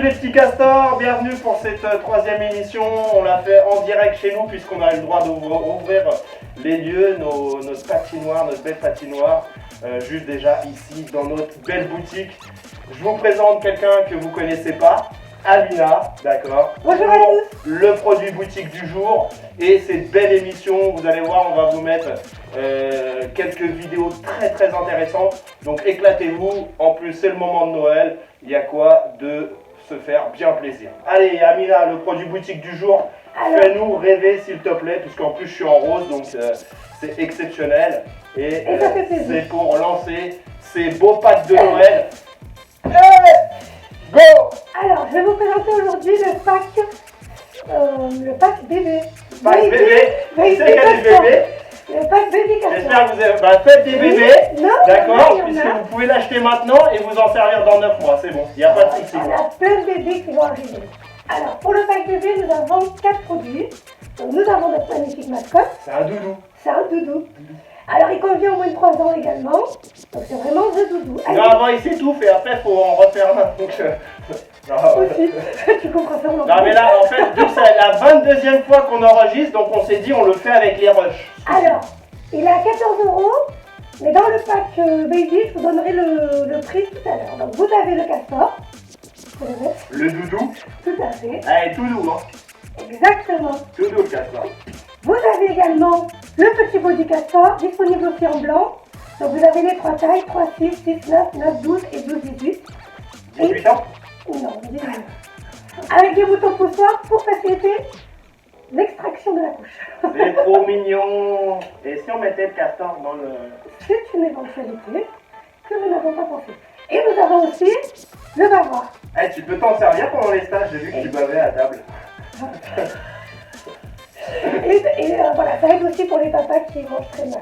les petits castors, bienvenue pour cette troisième émission. On l'a fait en direct chez nous puisqu'on a eu le droit d'ouvrir les lieux, notre patinoire, notre belle patinoire, juste déjà ici dans notre belle boutique. Je vous présente quelqu'un que vous connaissez pas, Amina, d'accord. Bonjour à tous. Le produit boutique du jour et cette belle émission, vous allez voir, on va vous mettre quelques vidéos très intéressantes. Donc éclatez-vous, en plus c'est le moment de Noël, il y a quoi de se faire bien plaisir. Allez Amina, le produit boutique du jour, fais-nous rêver s'il te plaît, puisqu'en plus je suis en rose, donc c'est exceptionnel. Et c'est pour lancer ces beaux packs de Noël. Go! Alors, je vais vous présenter aujourd'hui le pack bébé. Pack bébé, c'est quel bébé? Le pack bébé Castor. J'espère que vous avez faites des bébés, d'accord, puisque vous pouvez l'acheter maintenant et vous en servir dans 9 mois, c'est bon, il n'y a pas de souci. On a plein de bébés qui vont arriver. Alors, pour le pack bébé, nous avons 4 produits. Donc, nous avons notre magnifique mascotte. C'est un doudou. C'est un doudou. Alors, il convient au moins de 3 ans également. Donc, c'est vraiment le doudou. Non, avant il s'étouffe et après il faut en refaire un. Donc, Aussi, tu comprends ça. Non, mais là, en fait, vu que c'est la 22e fois qu'on enregistre, donc on s'est dit on le fait avec les rushs. Alors, il est à 14 €, mais dans le pack baby, je vous donnerai le prix tout à l'heure. Donc, vous avez le castor. Le doudou. Tout à fait. Allez, tout doux, hein. Exactement. Tout doux le castor. Vous avez également le petit body castor, disponible aussi en blanc. Donc, vous avez les 3 tailles, 3, 6, 6, 9, 9, 12 et 12, 18. 18 ans. Non, 18. Avec des boutons poussoirs pour faciliter l'extraction de la couche. C'est trop mignon. Et si on mettait le castor dans le... C'est une éventualité que nous n'avons pas pensé. Et nous avons aussi le bavoir. Eh, tu peux t'en servir pendant les stages, j'ai vu que tu bavais à table. Et voilà, ça aide aussi pour les papas qui mangent très mal.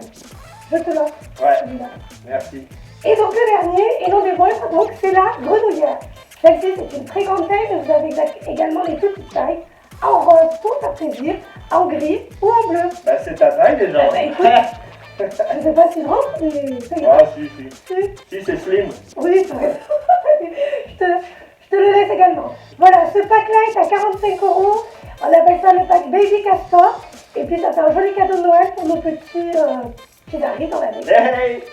Je te l'offre. Ouais, merci. Et donc le dernier, et non des moindres, donc c'est la grenouillère. Celle-ci c'est une très grande taille, mais vous avez également les petites tailles, en rose pour faire plaisir, en gris ou en bleu. Bah c'est ta taille déjà. Écoute, je ne sais pas si je rentre, mais ça y est. Ah si, si c'est slim. Oui, c'est vrai. je te le laisse également. Voilà, ce pack-là est à 45 €. On appelle ça le pack Baby Castor. Et puis ça fait un joli cadeau de Noël pour nos petits qui arrivent dans l'année. Hey.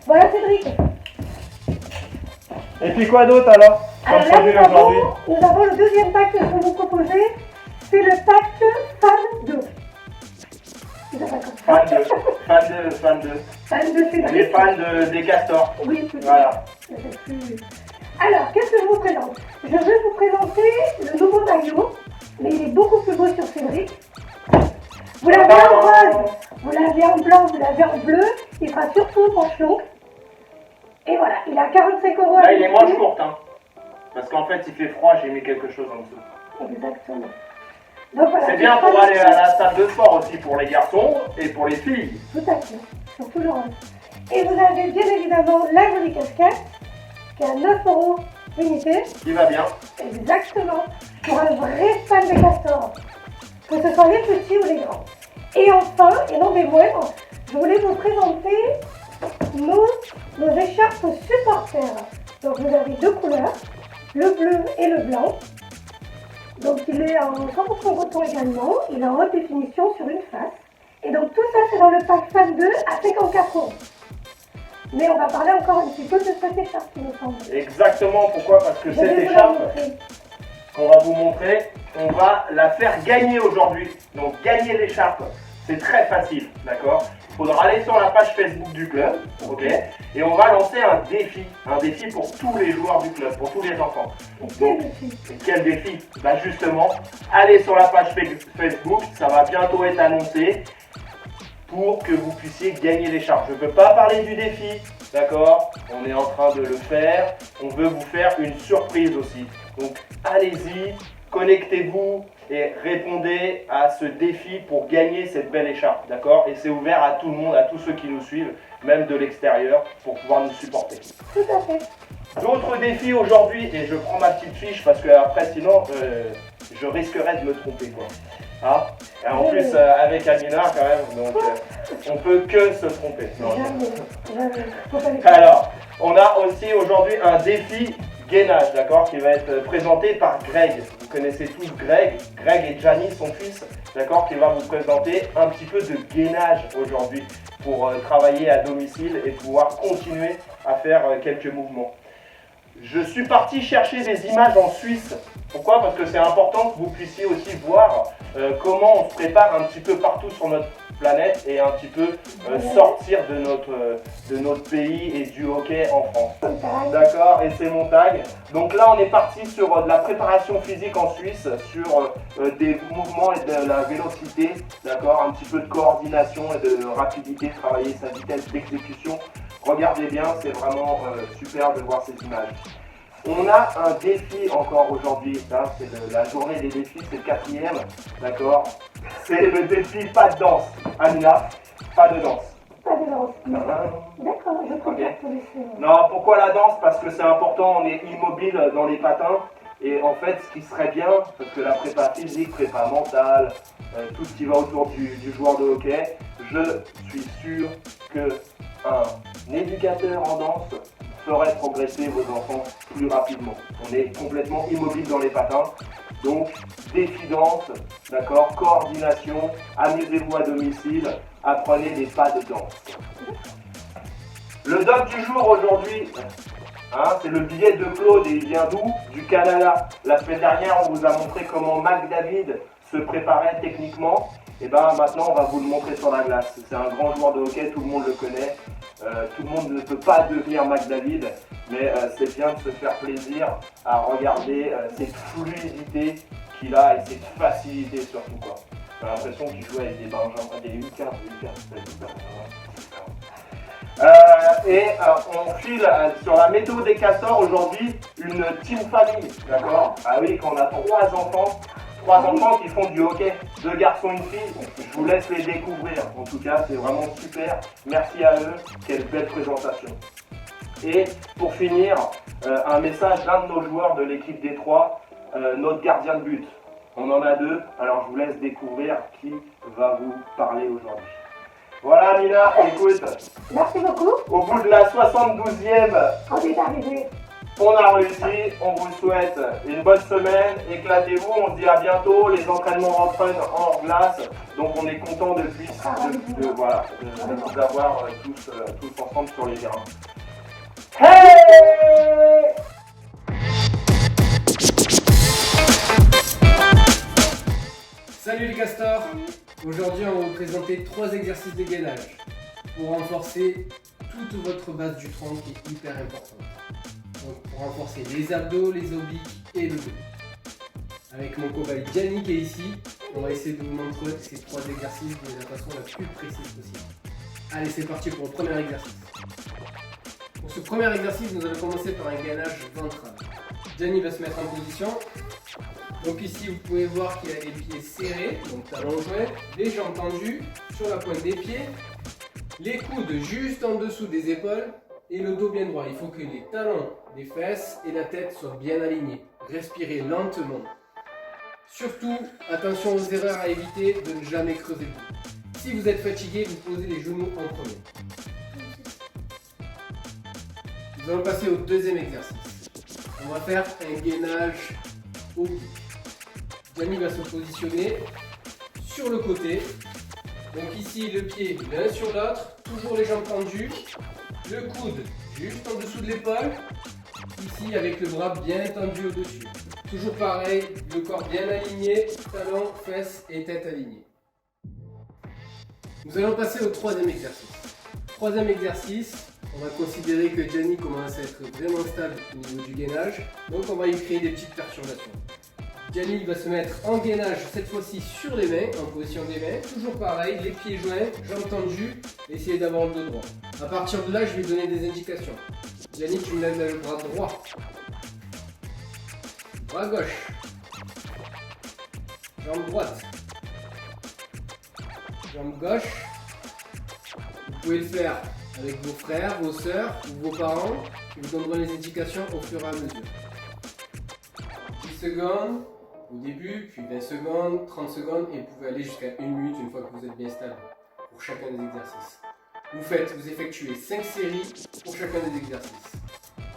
Voilà Cédric. Et puis quoi d'autre alors? Alors là, nous avons le deuxième pack que je vais vous proposer. C'est le pack Fan 2. Fan 2. Fan 2, c'est Les fans des castors. Oui, tout voilà. Alors, qu'est-ce que je vous présente? Je vais vous présenter le nouveau maillot, mais il est beaucoup plus beau sur Cédric. Vous l'avez en rose, vous l'avez en blanc, vous l'avez en bleu. Il sera surtout manche longue. Et voilà, il est à 45 €. Là, il est manche courte, hein. Parce qu'en fait, il fait froid, j'ai mis quelque chose en dessous. Exactement. Donc voilà. C'est bien pour aller à la salle de sport aussi pour les garçons et pour les filles. Tout à fait, surtout le rose. Et vous avez bien évidemment la jolie casquette, qui est à 9 € l'unité. Qui va bien. Exactement. Pour un vrai fan de castor. Que ce soit les petits ou les grands. Et enfin, et non des moindres, je voulais vous présenter nos écharpes supporters. Donc vous avez 2 couleurs, le bleu et le blanc. Donc il est en 100% coton également, il est en haute définition sur une face. Et donc tout ça c'est dans le pack Fan 2 à 54 €. Mais on va parler encore un petit peu de cette écharpe qui nous semble. Exactement, pourquoi? Parce que cette écharpe qu'on va vous montrer, on va la faire gagner aujourd'hui. Donc gagner l'écharpe, c'est très facile, d'accord? Il faudra aller sur la page Facebook du club, ok? Et on va lancer un défi pour tous les joueurs du club, pour tous les enfants. Quel défi? Et quel défi? Bah justement, allez sur la page Facebook, ça va bientôt être annoncé, pour que vous puissiez gagner l'écharpe. Je ne peux pas parler du défi, d'accord? On est en train de le faire, on veut vous faire une surprise aussi. Donc allez-y, connectez-vous et répondez à ce défi pour gagner cette belle écharpe, d'accord? Et c'est ouvert à tout le monde, à tous ceux qui nous suivent, même de l'extérieur, pour pouvoir nous supporter. Tout à fait. D'autres défis aujourd'hui, et je prends ma petite fiche parce que après sinon je risquerais de me tromper, quoi. Hein? Et en plus avec Amina quand même, donc on peut que se tromper. Non, jamais. alors, on a aussi aujourd'hui un défi gainage, d'accord, qui va être présenté par Greg. Vous connaissez tous Greg et Gianni, son fils, d'accord, qui va vous présenter un petit peu de gainage aujourd'hui pour travailler à domicile et pouvoir continuer à faire quelques mouvements. Je suis parti chercher des images en Suisse. Pourquoi? Parce que c'est important que vous puissiez aussi voir comment on se prépare un petit peu partout sur notre planète et un petit peu sortir de notre pays et du hockey en France. D'accord, et c'est mon tag. Donc là, on est parti sur de la préparation physique en Suisse, sur des mouvements et de la vélocité, d'accord, un petit peu de coordination et de rapidité, travailler sa vitesse d'exécution. Regardez bien, c'est vraiment super de voir ces images. On a un défi encore aujourd'hui, c'est la journée des défis, c'est le 4e, d'accord. C'est le défi pas de danse. Amina, pas de danse. Pas de danse. D'accord, je préfère te laisser. Non, pourquoi la danse? Parce que c'est important, on est immobile dans les patins. Et en fait, ce qui serait bien, parce que la prépa physique, prépa mentale, tout ce qui va autour du joueur de hockey, je suis sûr qu'un éducateur en danse ferait progresser vos enfants plus rapidement. On est complètement immobile dans les patins. Donc, défi danse, d'accord, coordination, amusez-vous à domicile, apprenez des pas de danse. Le doc du jour aujourd'hui, c'est le billet de Claude et il vient d'où? Du Canada. La semaine dernière, on vous a montré comment McDavid se préparait techniquement. Et bien maintenant, on va vous le montrer sur la glace. C'est un grand joueur de hockey, tout le monde le connaît. Tout le monde ne peut pas devenir McDavid, mais c'est bien de se faire plaisir à regarder cette fluidité qu'il a et cette facilité surtout, quoi. J'ai l'impression qu'il joue avec des benjamins, des Lucas. On file sur la météo des castors aujourd'hui, une team famille, d'accord? Ah oui, quand on a 3 enfants qui font du hockey, 2 garçons, une fille, je vous laisse les découvrir. En tout cas, c'est vraiment super. Merci à eux, quelle belle présentation. Et pour finir, un message d'un de nos joueurs de l'équipe des 3, notre gardien de but. On en a 2, alors je vous laisse découvrir qui va vous parler aujourd'hui. Voilà Mina, écoute. Merci beaucoup. Au bout de la 72e, On est arrivé. on a réussi, on vous souhaite une bonne semaine, éclatez-vous, on se dit à bientôt, les entraînements reprennent hors glace, donc on est content de vous avoir tous ensemble sur les terrains. Hey! Salut les castors! Aujourd'hui on va vous présenter 3 exercices de gainage pour renforcer toute votre base du tronc qui est hyper importante. Donc pour renforcer les abdos, les obliques et le dos. Avec mon cobaye Gianni qui est ici, on va essayer de vous montrer ces 3 exercices de la façon la plus précise possible. Allez, c'est parti pour le premier exercice. Pour ce premier exercice, nous allons commencer par un gainage ventral. Gianni va se mettre en position. Donc ici, vous pouvez voir qu'il a les pieds serrés, donc talons joints, les jambes tendues sur la pointe des pieds, les coudes juste en dessous des épaules et le dos bien droit. Il faut que les talons des fesses et la tête soient bien alignés. Respirez lentement. Surtout, attention aux erreurs à éviter de ne jamais creuser le dos. Si vous êtes fatigué, vous posez les genoux en premier. Nous allons passer au deuxième exercice. On va faire un gainage oblique. Gianni va se positionner sur le côté. Donc ici, le pied l'un sur l'autre, toujours les jambes tendues, le coude juste en dessous de l'épaule, ici avec le bras bien tendu au-dessus. Toujours pareil, le corps bien aligné, talons, fesses et tête alignée. Nous allons passer au troisième exercice. Troisième exercice, on va considérer que Gianni commence à être vraiment stable au niveau du gainage, donc on va lui créer des petites perturbations. Gianni va se mettre en gainage, cette fois-ci sur les mains, en position des mains. Toujours pareil, les pieds joints, jambes tendues, essayez d'avoir le dos droit. À partir de là, je vais donner des indications. Gianni, tu me lèves le bras droit. Bras gauche. Jambe droite. Jambe gauche. Vous pouvez le faire avec vos frères, vos sœurs ou vos parents qui vous donneront les indications au fur et à mesure. 10 secondes au début, puis 20 secondes, 30 secondes et vous pouvez aller jusqu'à 1 minute une fois que vous êtes bien stable pour chacun des exercices. Vous effectuez 5 séries pour chacun des exercices.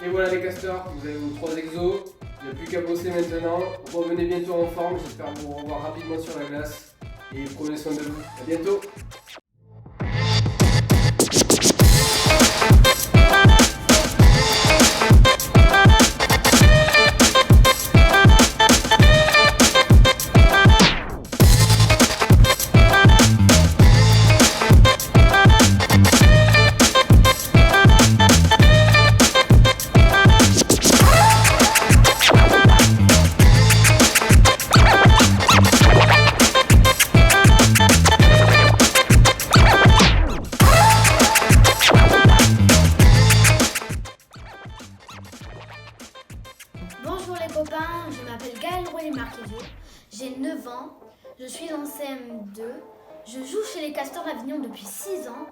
Et voilà les castors, vous avez vos 3 exos. Il n'y a plus qu'à bosser maintenant. Revenez bientôt en forme. J'espère vous revoir rapidement sur la glace. Et prenez soin de vous. À bientôt. Bonjour les copains, je m'appelle Gaëlle Rouet-Marquezio, j'ai 9 ans, je suis en CM2, je joue chez les Castors d'Avignon depuis 6 ans,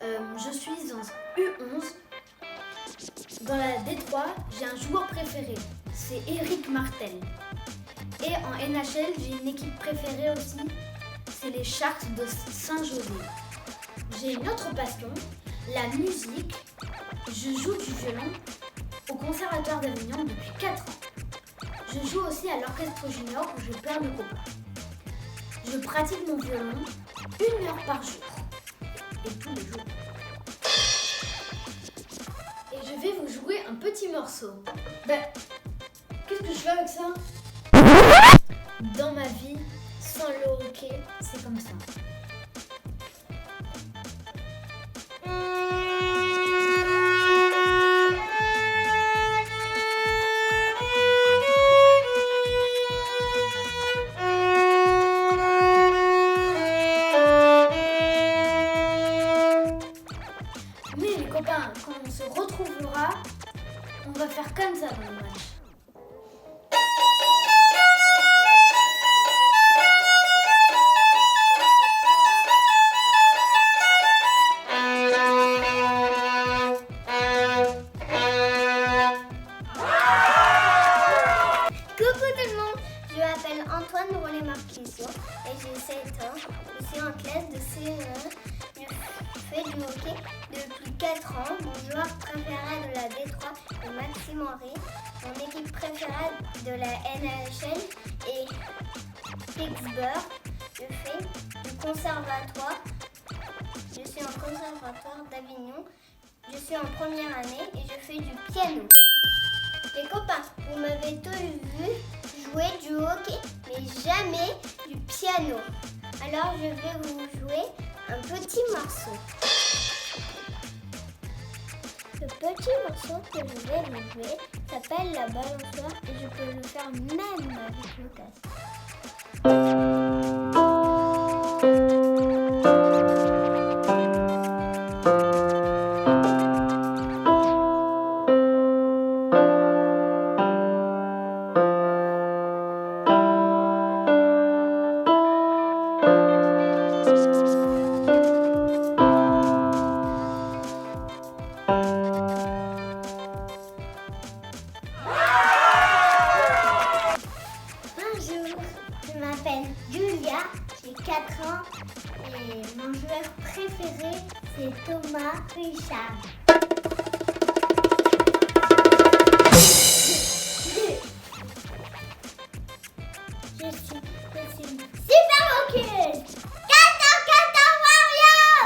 je suis en U11. Dans la D3, j'ai un joueur préféré, c'est Eric Martel. Et en NHL, j'ai une équipe préférée aussi, c'est les Sharks de Saint-José. J'ai une autre passion, la musique, je joue du violon au Conservatoire d'Avignon depuis 4 ans. Je joue aussi à l'orchestre junior où je perds le copain. Je pratique mon violon 1 heure par jour. Et tous les jours. Et je vais vous jouer un petit morceau. Qu'est-ce que je fais avec ça? Dans ma vie, sans le hockey, c'est comme ça. Mais les copains, quand on se retrouvera, on va faire comme ça dans le match. Coucou tout le monde, je m'appelle Antoine Rouet-Marquezio et j'ai 7 ans. Je suis en classe de CE1. Je fais du hockey depuis 4 ans. Mon joueur préféré de la D3 est Maxime Henry. Mon équipe préférée de la NHL est Pittsburgh. Je fais du conservatoire. Je suis en conservatoire d'Avignon. Je suis en première année et je fais du piano. Les copains, vous m'avez tous vu jouer du hockey, mais jamais du piano. Alors je vais vous jouer un petit morceau. Le petit morceau que je vais vous jouer s'appelle la balançoire et je peux le faire même avec le casque. Bonjour, je m'appelle Julia, j'ai 4 ans et mon joueur préféré c'est Thomas Richard. Je suis super hockeyeuse. Kata Warrior!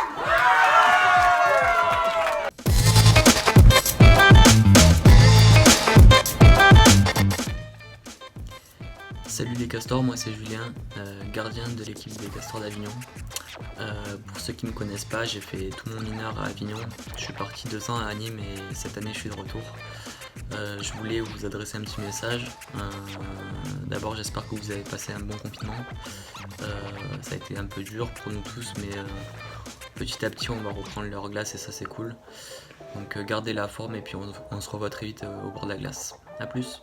Salut les castors, moi c'est Julien, gardien de l'équipe des Castors d'Avignon. Pour ceux qui ne me connaissent pas, j'ai fait tout mon mineur à Avignon. Je suis parti 2 ans à Nîmes et cette année je suis de retour. Je voulais vous adresser un petit message. D'abord j'espère que vous avez passé un bon confinement. Ça a été un peu dur pour nous tous, mais petit à petit on va reprendre leur glace et ça c'est cool. Donc gardez la forme et puis on se revoit très vite au bord de la glace. A plus.